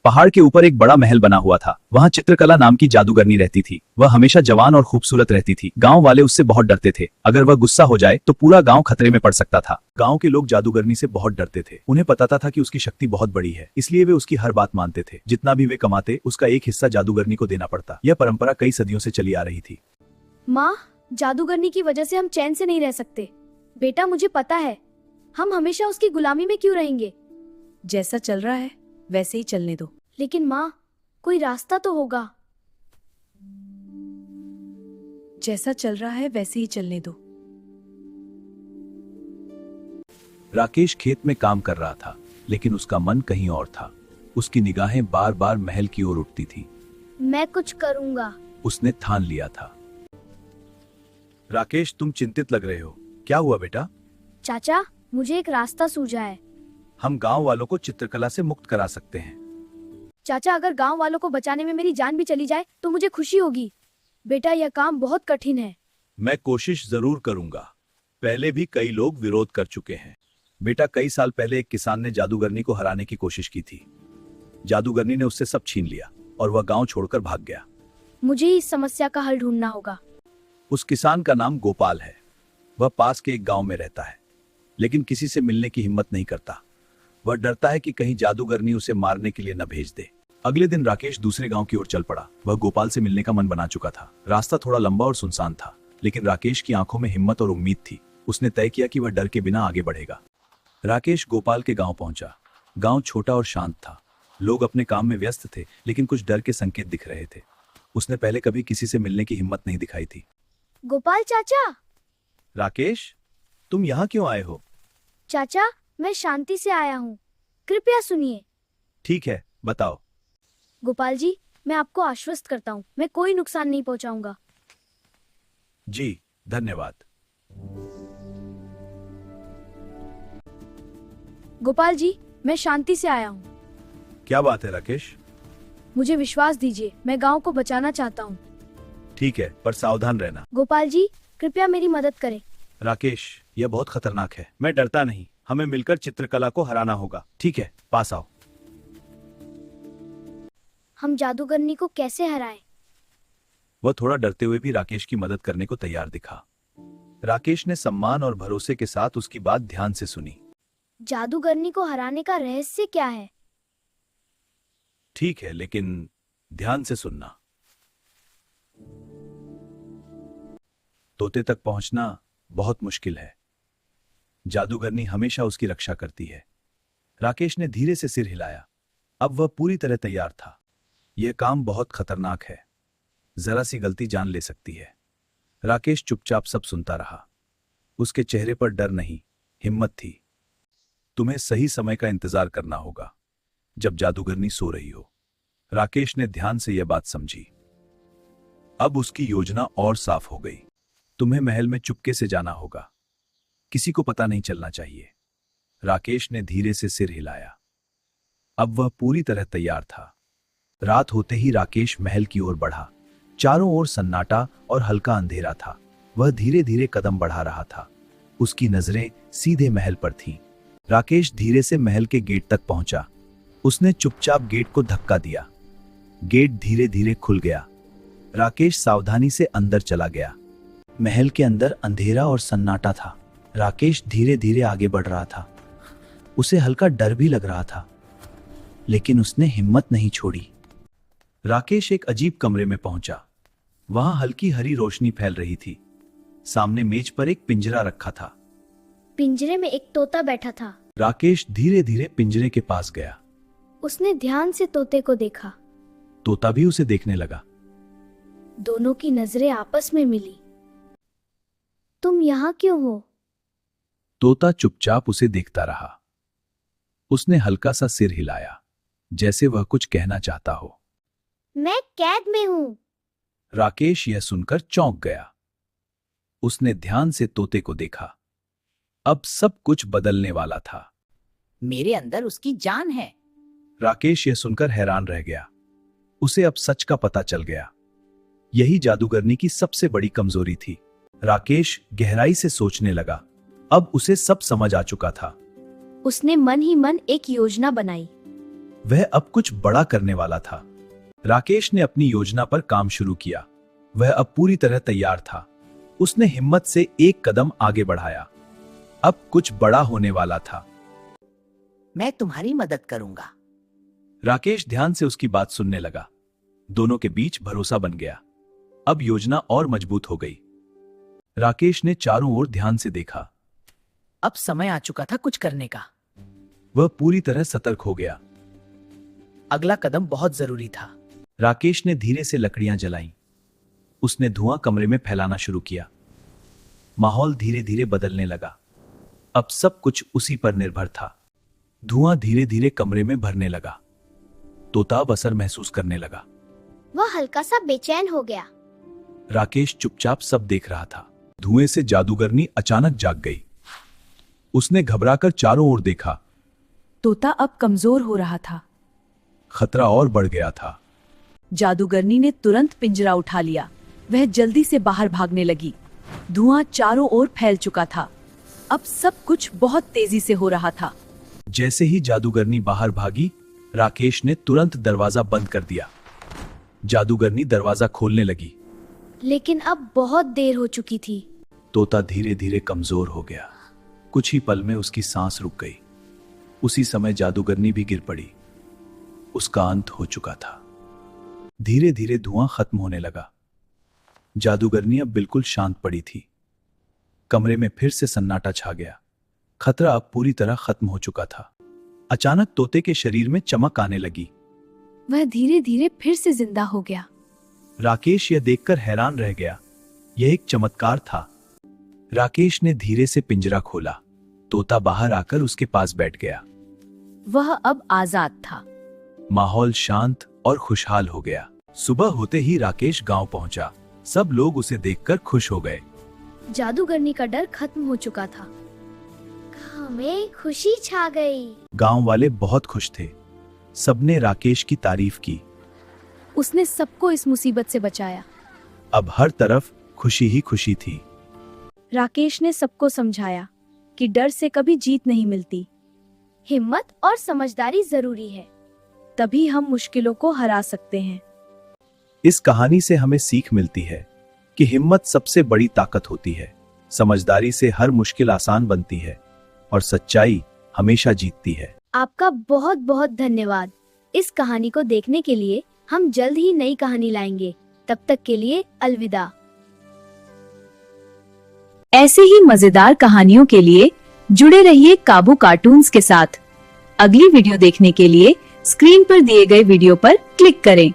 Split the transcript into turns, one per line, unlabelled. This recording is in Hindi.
पहाड़ के ऊपर एक बड़ा महल बना हुआ था। वहाँ चित्रकला नाम की जादूगरनी रहती थी। वह हमेशा जवान और खूबसूरत रहती थी। गांव वाले उससे बहुत डरते थे। अगर वह गुस्सा हो जाए तो पूरा गांव खतरे में पड़ सकता था। गांव के लोग जादूगरनी से बहुत डरते थे। उन्हें पता था कि उसकी शक्ति बहुत बड़ी है, इसलिए वे उसकी हर बात मानते थे। जितना भी वे कमाते, उसका एक हिस्सा जादूगरनी को देना पड़ता। यह परंपरा कई सदियों से चली आ रही थी।
माँ, जादूगरनी की वजह से हम चैन से नहीं रह सकते। बेटा, मुझे पता है, हम हमेशा उसकी गुलामी में क्यों रहेंगे।
जैसा चल रहा है वैसे ही चलने दो।
लेकिन माँ, कोई रास्ता तो होगा।
जैसा चल रहा है वैसे ही चलने दो।
राकेश खेत में काम कर रहा था, लेकिन उसका मन कहीं और था। उसकी निगाहें बार बार महल की ओर उठती थी।
मैं कुछ करूंगा,
उसने ठान लिया था। राकेश, तुम चिंतित लग रहे हो। क्या हुआ बेटा?
चाचा, मुझे एक रास्ता सूझा है।
हम गांव वालों को चित्रकला से मुक्त करा सकते हैं।
चाचा, अगर गांव वालों को बचाने में मेरी जान भी चली जाए तो मुझे खुशी होगी। बेटा, यह काम बहुत कठिन है।
मैं कोशिश जरूर करूंगा। पहले भी कई लोग विरोध कर चुके हैं। बेटा, कई साल पहले एक किसान ने जादूगरनी को हराने की कोशिश की थी। जादूगरनी ने उससे सब छीन लिया और वह गांव छोड़कर भाग गया।
मुझे ही इस समस्या का हल ढूंढना होगा।
उस किसान का नाम गोपाल है। वह पास के एक गांव में रहता है, लेकिन किसी से मिलने की हिम्मत नहीं करता। वह डरता है कि कहीं जादूगरनी उसे मारने के लिए न भेज दे। अगले दिन राकेश दूसरे गांव की ओर चल पड़ा। वह गोपाल से मिलने का मन बना चुका था। रास्ता थोड़ा लंबा और सुनसान था, लेकिन राकेश की आंखों में हिम्मत और उम्मीद थी। उसने तय किया कि वह डर के बिना आगे बढ़ेगा। राकेश गोपाल के गांव पहुंचा। गांव छोटा और शांत था। लोग अपने काम में व्यस्त थे, लेकिन कुछ डर के संकेत दिख रहे थे। उसने पहले कभी किसी से मिलने की हिम्मत नहीं दिखाई थी।
गोपाल चाचा।
राकेश, तुम यहाँ क्यों आए हो?
चाचा, मैं शांति से आया हूँ, कृपया सुनिए।
ठीक है, बताओ।
गोपाल जी, मैं आपको आश्वस्त करता हूँ, मैं कोई नुकसान नहीं पहुँचाऊंगा।
जी, धन्यवाद।
गोपाल जी, मैं शांति से आया हूँ।
क्या बात है राकेश?
मुझे विश्वास दीजिए, मैं गांव को बचाना चाहता हूँ।
ठीक है, पर सावधान रहना।
गोपाल जी, कृपया मेरी मदद करें।
राकेश, यह बहुत खतरनाक है। मैं डरता नहीं। हमें मिलकर चित्रकला को हराना होगा। ठीक है, पास आओ।
हम जादूगरनी को कैसे हराएं?
वह थोड़ा डरते हुए भी राकेश की मदद करने को तैयार दिखा। राकेश ने सम्मान और भरोसे के साथ उसकी बात ध्यान से सुनी।
जादूगरनी को हराने का रहस्य क्या है?
ठीक है, लेकिन ध्यान से सुनना। तोते तक पहुंचना बहुत मुश्किल है। जादूगरनी हमेशा उसकी रक्षा करती है। राकेश ने धीरे से सिर हिलाया। अब वह पूरी तरह तैयार था। यह काम बहुत खतरनाक है। जरा सी गलती जान ले सकती है। राकेश चुपचाप सब सुनता रहा। उसके चेहरे पर डर नहीं, हिम्मत थी। तुम्हें सही समय का इंतजार करना होगा, जब जादूगरनी सो रही हो। राकेश ने ध्यान से यह बात समझी। अब उसकी योजना और साफ हो गई। तुम्हें महल में चुपके से जाना होगा। किसी को पता नहीं चलना चाहिए। राकेश ने धीरे से सिर हिलाया। अब वह पूरी तरह तैयार था। रात होते ही राकेश महल की ओर बढ़ा। चारों ओर सन्नाटा और हल्का अंधेरा था। वह धीरे धीरे कदम बढ़ा रहा था। उसकी नजरें सीधे महल पर थीं। राकेश धीरे से महल के गेट तक पहुंचा। उसने चुपचाप गेट को धक्का दिया। गेट धीरे धीरे खुल गया। राकेश सावधानी से अंदर चला गया। महल के अंदर अंधेरा और सन्नाटा था। राकेश धीरे धीरे आगे बढ़ रहा था। उसे हल्का डर भी लग रहा था, लेकिन उसने हिम्मत नहीं छोड़ी। राकेश एक अजीब कमरे में पहुंचा। वहां हल्की हरी रोशनी फैल रही थी। सामने मेज पर एक पिंजरा रखा था।
पिंजरे में एक तोता बैठा था।
राकेश धीरे धीरे पिंजरे के पास गया।
उसने ध्यान से तोते को देखा।
तोता भी उसे देखने लगा।
दोनों की नजरें आपस में मिली। तुम यहाँ क्यों हो?
तोता चुपचाप उसे देखता रहा। उसने हल्का सा सिर हिलाया, जैसे वह कुछ कहना चाहता हो।
मैं कैद में हूँ।
राकेश यह सुनकर चौंक गया। उसने ध्यान से तोते को देखा। अब सब कुछ बदलने वाला था।
मेरे अंदर उसकी जान है।
राकेश यह सुनकर हैरान रह गया। उसे अब सच का पता चल गया। यही जादूगरनी की सबसे बड़ी कमजोरी थी। राकेश गहराई से सोचने लगा। अब उसे सब समझ आ चुका था।
उसने मन ही मन एक योजना बनाई।
वह अब कुछ बड़ा करने वाला था। राकेश ने अपनी योजना पर काम शुरू किया। वह अब पूरी तरह तैयार था। उसने हिम्मत से एक कदम आगे बढ़ाया। अब कुछ बड़ा होने वाला था।
मैं तुम्हारी मदद करूंगा।
राकेश ध्यान से उसकी बात सुनने लगा। दोनों के बीच भरोसा बन गया। अब योजना और मजबूत हो गई। राकेश ने चारों ओर ध्यान से देखा।
अब समय आ चुका था कुछ करने का।
वह पूरी तरह सतर्क हो गया।
अगला कदम बहुत जरूरी था।
राकेश ने धीरे से लकड़ियां जलाईं। उसने धुआं कमरे में फैलाना शुरू किया। माहौल धीरे धीरे बदलने लगा। अब सब कुछ उसी पर निर्भर था। धुआं धीरे धीरे कमरे में भरने लगा। तोता अब असर महसूस करने लगा।
वह हल्का सा बेचैन हो गया।
राकेश चुपचाप सब देख रहा था। धुएं से जादूगरनी अचानक जाग गई। उसने घबराकर चारों ओर देखा।
तोता अब कमजोर हो रहा था।
खतरा और बढ़ गया था।
जादूगरनी ने तुरंत पिंजरा उठा लिया। वह जल्दी से बाहर भागने लगी। धुआं चारों ओर फैल चुका था। अब सब कुछ बहुत तेजी से हो रहा था।
जैसे ही जादूगरनी बाहर भागी, राकेश ने तुरंत दरवाजा बंद कर दिया। जादूगरनी दरवाजा खोलने लगी।
लेकिन अब बहुत देर हो चुकी थी।
तोता धीरे धीरे कमजोर हो गया। कुछ ही पल में उसकी सांस रुक गई। उसी समय जादूगरनी भी गिर पड़ी। उसका अंत हो चुका था। धीरे धीरे धुआं खत्म होने लगा। जादूगरनी अब बिल्कुल शांत पड़ी थी। कमरे में फिर से सन्नाटा छा गया। खतरा अब पूरी तरह खत्म हो चुका था। अचानक तोते के शरीर में चमक आने लगी।
वह धीरे धीरे फिर से जिंदा हो गया।
राकेश यह देखकर हैरान रह गया। यह एक चमत्कार था। राकेश ने धीरे से पिंजरा खोला। तोता बाहर आकर उसके पास बैठ गया।
वह अब आजाद था।
माहौल शांत और खुशहाल हो गया। सुबह होते ही राकेश गांव पहुंचा। सब लोग उसे देखकर खुश हो गए।
जादूगरनी का डर खत्म हो चुका था। हमें खुशी छा गई।
गांव वाले बहुत खुश थे। सबने राकेश की तारीफ की।
उसने सबको इस मुसीबत से बचाया।
अब हर तरफ खुशी ही खुशी थी।
राकेश ने सबको समझाया कि डर से कभी जीत नहीं मिलती। हिम्मत और समझदारी जरूरी है।
तभी हम मुश्किलों को हरा सकते हैं।
इस कहानी से हमें सीख मिलती है कि हिम्मत सबसे बड़ी ताकत होती है। समझदारी से हर मुश्किल आसान बनती है और सच्चाई हमेशा जीतती है।
आपका बहुत बहुत धन्यवाद। इस कहानी को देखने के लिए हम जल्द ही नई कहानी लाएंगे। तब तक के लिए अलविदा।
ऐसे ही मजेदार कहानियों के लिए जुड़े रहिए काबू कार्टून्स के साथ। अगली वीडियो देखने के लिए स्क्रीन पर दिए गए वीडियो पर क्लिक करें।